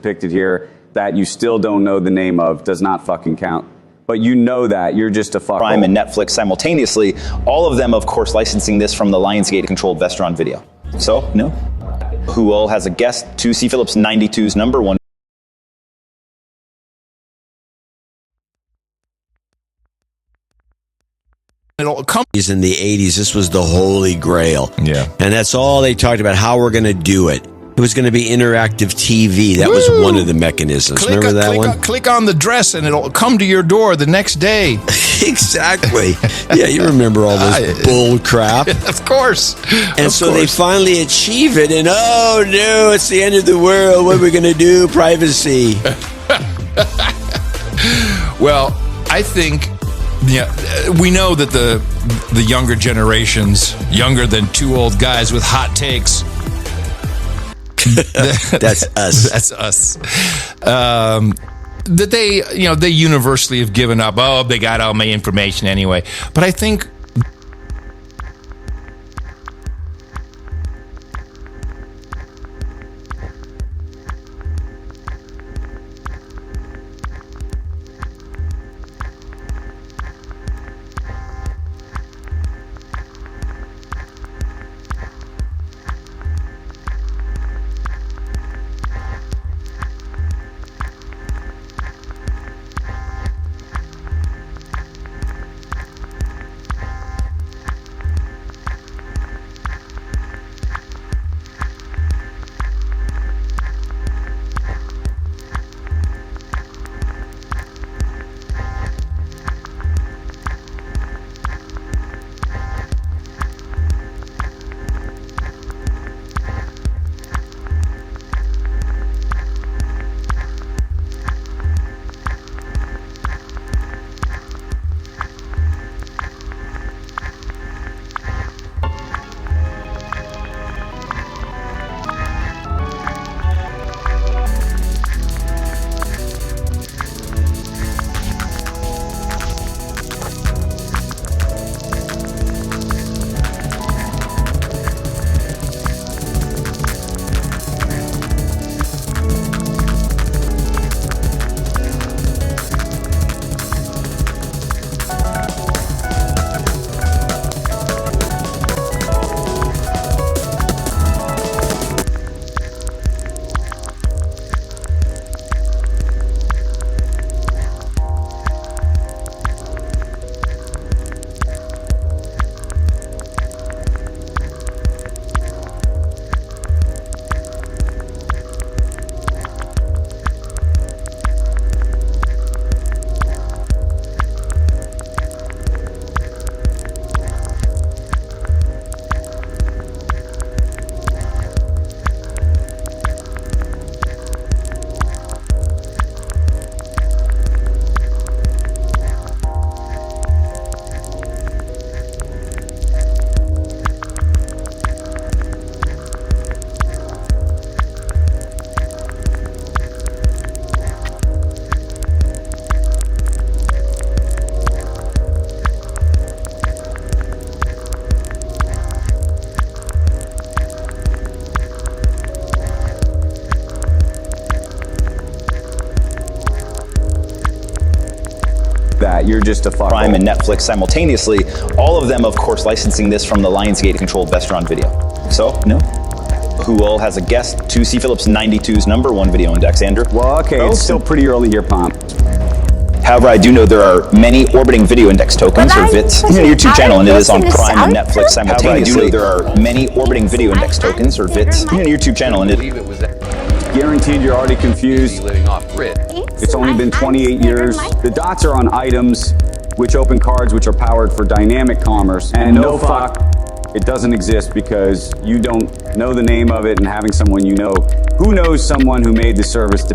depicted here that you still don't know the name of does not fucking count. But you know that. You're just a fuckhole. Prime and Netflix simultaneously, all of them, of course, licensing this from the Lionsgate-controlled Vestron Video. So, no. Who all has a guest to see Phillips 92's #1. In the 80s, this was the holy grail. Yeah. And that's all they talked about, how we're going to do it. It was going to be interactive TV. That was one of the mechanisms. Remember that one? Click on the dress and it'll come to your door the next day. Exactly. Yeah, you remember all this bull crap. Of course. And so they finally achieve it, and oh no, it's the end of the world. What are we going to do? Privacy. Well, I think... Yeah, we know that the younger generations, younger than two old guys with hot takes. That's us. That's us. That they universally have given up. Oh, they got all my information anyway. But I think that. You're just a fuckhole. Prime and Netflix simultaneously, all of them, of course, licensing this from the Lionsgate-controlled Vestron Video. So, no. Who all has a guest to see Phillips 92's #1 video index, Andrew? Well, okay, it's still pretty early here, Pomp. However, I do know there are many orbiting video index tokens or VITs on your YouTube channel, and it is on Prime and Netflix simultaneously. There are many orbiting video index tokens or VITs on your YouTube channel, and Guaranteed you're already confused. It's only been 28 years. The dots are on items which open cards which are powered for dynamic commerce. And no fuck, it doesn't exist because you don't know the name of it, and having someone you know who knows someone who made the service to